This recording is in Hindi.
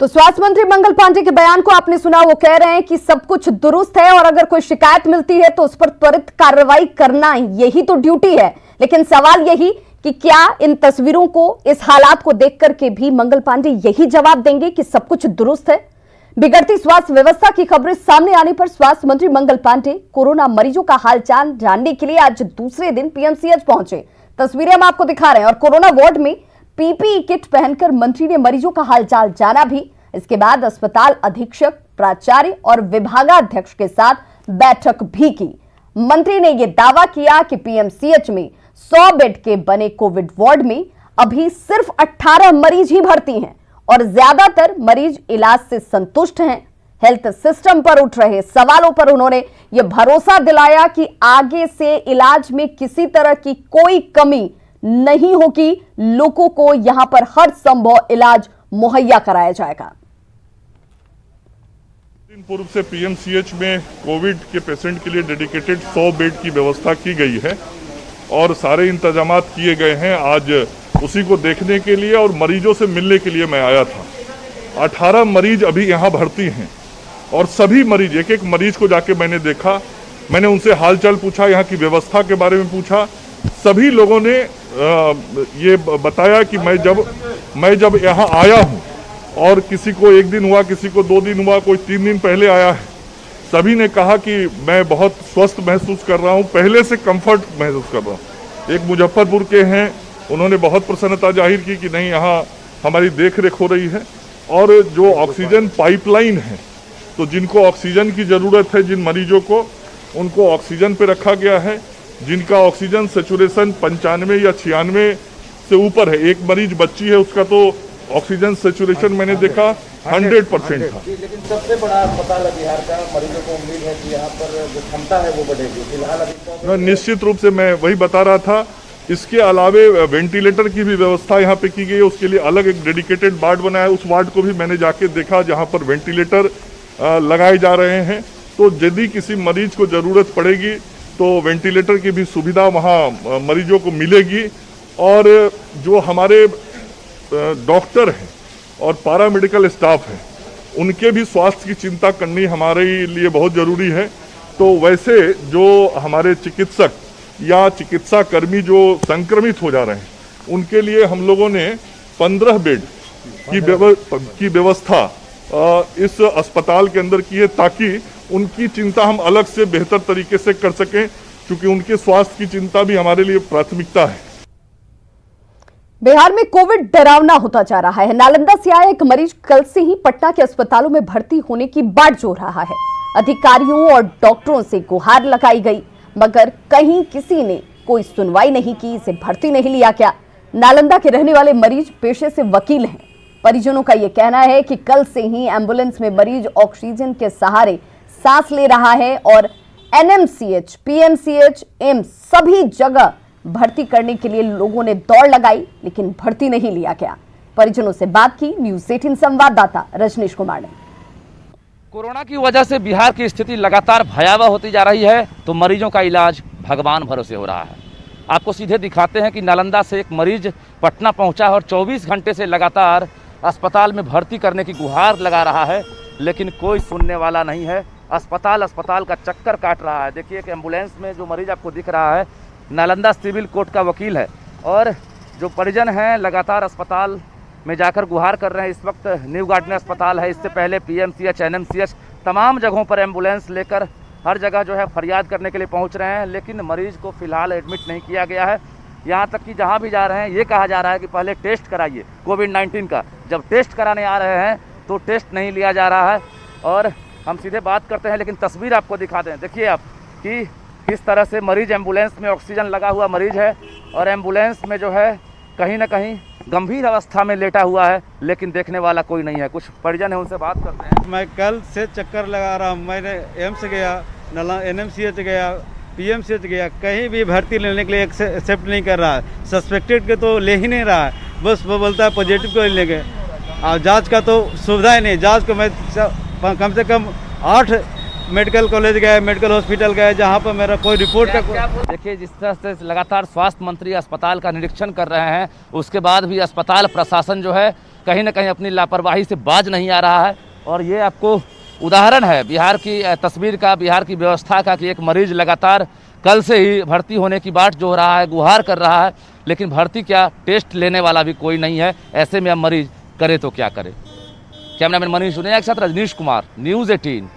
तो स्वास्थ्य मंत्री मंगल पांडे के बयान को आपने सुना। वो कह रहे हैं कि सब कुछ दुरुस्त है और अगर कोई शिकायत मिलती है तो उस पर त्वरित कार्रवाई करना यही तो ड्यूटी है। लेकिन सवाल यही कि क्या इन तस्वीरों को, इस हालात को देख करके भी मंगल पांडे यही जवाब देंगे कि सब कुछ दुरुस्त है? बिगड़ती स्वास्थ्य व्यवस्था की खबरें सामने आने पर स्वास्थ्य मंत्री मंगल पांडे कोरोना मरीजों का हालचाल जानने के लिए आज दूसरे दिन पीएमसीएच पहुंचे। तस्वीरें हम आपको दिखा रहे हैं और कोरोना वार्ड में पीपीई किट पहनकर मंत्री ने मरीजों का हालचाल जाना भी। इसके बाद अस्पताल अधीक्षक, प्राचार्य और विभागाध्यक्ष के साथ बैठक भी की। मंत्री ने यह दावा किया कि पीएमसीएच में 100 बेड के बने कोविड वार्ड में अभी सिर्फ 18 मरीज ही भर्ती हैं और ज्यादातर मरीज इलाज से संतुष्ट हैं। हेल्थ सिस्टम पर उठ रहे सवालों पर उन्होंने यह भरोसा दिलाया कि आगे से इलाज में किसी तरह की कोई कमी नहीं होगी, लोगों को यहां पर हर संभव इलाज मुहैया कराया जाएगा। दिन पूर्व से पीएमसीएच में कोविड के पेशेंट के लिए डेडिकेटेड 100 बेड की व्यवस्था की गई है और सारे इंतजामात किए गए हैं। आज उसी को देखने के लिए और मरीजों से मिलने के लिए मैं आया था। 18 मरीज अभी यहाँ भर्ती हैं और सभी मरीज, एक एक मरीज को जाके मैंने देखा, मैंने उनसे हालचाल पूछा, यहाँ की व्यवस्था के बारे में पूछा। सभी लोगों ने ये बताया कि मैं जब यहाँ आया हूँ और किसी को 1 दिन हुआ, किसी को 2 दिन हुआ, कोई 3 दिन पहले आया है, सभी ने कहा कि मैं बहुत स्वस्थ महसूस कर रहा हूँ, पहले से कंफर्ट महसूस कर रहा हूँ। एक मुजफ्फरपुर के हैं, उन्होंने बहुत प्रसन्नता जाहिर की कि नहीं, यहाँ हमारी देख रेख हो रही है। और जो ऑक्सीजन पाइपलाइन है, तो जिनको ऑक्सीजन की ज़रूरत है, जिन मरीजों को, उनको ऑक्सीजन पे रखा गया है। जिनका ऑक्सीजन सेचुरेशन 95 या 96 से ऊपर है, एक मरीज बच्ची है, उसका तो ऑक्सीजन सेचुरेशन मैंने देखा 100% था। लेकिन सबसे बड़ा अस्पताल है बिहार का, मरीजों को उम्मीद है कि यहाँ पर जो क्षमता है वो बढ़ेगी। फिलहाल अभी निश्चित रूप से मैं वही बता रहा था। इसके अलावे वेंटिलेटर की भी व्यवस्था यहाँ पे की गई है, उसके लिए अलग एक डेडिकेटेड वार्ड बना है। उस वार्ड को भी मैंने जाके देखा जहाँ पर वेंटिलेटर लगाए जा रहे हैं। तो यदि किसी मरीज को ज़रूरत पड़ेगी तो वेंटिलेटर की भी सुविधा वहाँ मरीजों को मिलेगी। और जो हमारे डॉक्टर हैं और पैरामेडिकल स्टाफ है, उनके भी स्वास्थ्य की चिंता करनी हमारे लिए बहुत ज़रूरी है। तो वैसे जो हमारे चिकित्सक या चिकित्सा कर्मी जो संक्रमित हो जा रहे हैं, उनके लिए हम लोगों ने 15 बेड की व्यवस्था इस अस्पताल के अंदर की है, ताकि उनकी चिंता हम अलग से बेहतर तरीके से कर सकें, क्योंकि उनके स्वास्थ्य की चिंता भी हमारे लिए प्राथमिकता है। बिहार में कोविड डरावना होता जा रहा है। नालंदा से आया एक मरीज कल से ही पटना के अस्पतालों में भर्ती होने की बाट जोड़ रहा है। अधिकारियों और डॉक्टरों से गुहार लगाई गई, मगर कहीं किसी ने कोई सुनवाई नहीं की, इसे भर्ती नहीं लिया गया। नालंदा के रहने वाले मरीज पेशे से वकील हैं। परिजनों का यह कहना है कि कल से ही एम्बुलेंस में मरीज ऑक्सीजन के सहारे सांस ले रहा है और एनएमसीएच, पीएमसीएच, एम्स सभी जगह भर्ती करने के लिए लोगों ने दौड़ लगाई, लेकिन भर्ती नहीं लिया गया। परिजनों से बात की न्यूज़ 18 संवाददाता रजनीश कुमार ने। कोरोना की वजह से बिहार की स्थिति लगातार भयावह होती जा रही है, तो मरीजों का इलाज भगवान भरोसे हो रहा है। आपको सीधे दिखाते हैं कि नालंदा से एक मरीज पटना पहुंचा है और 24 घंटे से लगातार अस्पताल में भर्ती करने की गुहार लगा रहा है, लेकिन कोई सुनने वाला नहीं है। अस्पताल का चक्कर काट रहा है। देखिए कि एम्बुलेंस में जो मरीज आपको दिख रहा है, नालंदा सिविल कोर्ट का वकील है और जो परिजन हैं लगातार अस्पताल में जाकर गुहार कर रहे हैं। इस वक्त न्यू गार्डन अस्पताल है, इससे पहले पीएमसीएच, एनएमसीएच, तमाम जगहों पर एम्बुलेंस लेकर हर जगह जो है फरियाद करने के लिए पहुंच रहे हैं, लेकिन मरीज को फिलहाल एडमिट नहीं किया गया है। यहाँ तक कि जहाँ भी जा रहे हैं ये कहा जा रहा है कि पहले टेस्ट कराइए कोविड-19 का। जब टेस्ट कराने आ रहे हैं तो टेस्ट नहीं लिया जा रहा है। और हम सीधे बात करते हैं, लेकिन तस्वीर आपको दिखाते हैं। देखिए आप कि किस तरह से मरीज एम्बुलेंस में, ऑक्सीजन लगा हुआ मरीज है और एम्बुलेंस में जो है कहीं ना कहीं गंभीर अवस्था में लेटा हुआ है, लेकिन देखने वाला कोई नहीं है। कुछ परिजन है, उनसे बात करते हैं। मैं कल से चक्कर लगा रहा हूँ। मैंने एम्स गया, एनएमसीएच गया, पीएमसीएच गया, कहीं भी भर्ती लेने के लिए एक्सेप्ट नहीं कर रहा है। सस्पेक्टेड के तो ले ही नहीं रहा है, बस वो बोलता है पॉजिटिव को ले गए। और जाँच का तो सुविधा ही नहीं। जाँच को मैं कम से कम 8 मेडिकल कॉलेज गए, मेडिकल हॉस्पिटल गए, जहाँ पर मेरा कोई रिपोर्ट का। देखिए जिस तरह से लगातार स्वास्थ्य मंत्री अस्पताल का निरीक्षण कर रहे हैं, उसके बाद भी अस्पताल प्रशासन जो है कहीं ना कहीं अपनी लापरवाही से बाज नहीं आ रहा है। और ये आपको उदाहरण है बिहार की तस्वीर का, बिहार की व्यवस्था का, कि एक मरीज लगातार कल से ही भर्ती होने की बाट जो रहा है, गुहार कर रहा है, लेकिन भर्ती क्या, टेस्ट लेने वाला भी कोई नहीं है। ऐसे में अब मरीज करे तो क्या करे। कैमरामैन मनीष सुनेजा के साथ रजनीश कुमार, न्यूज़ 18।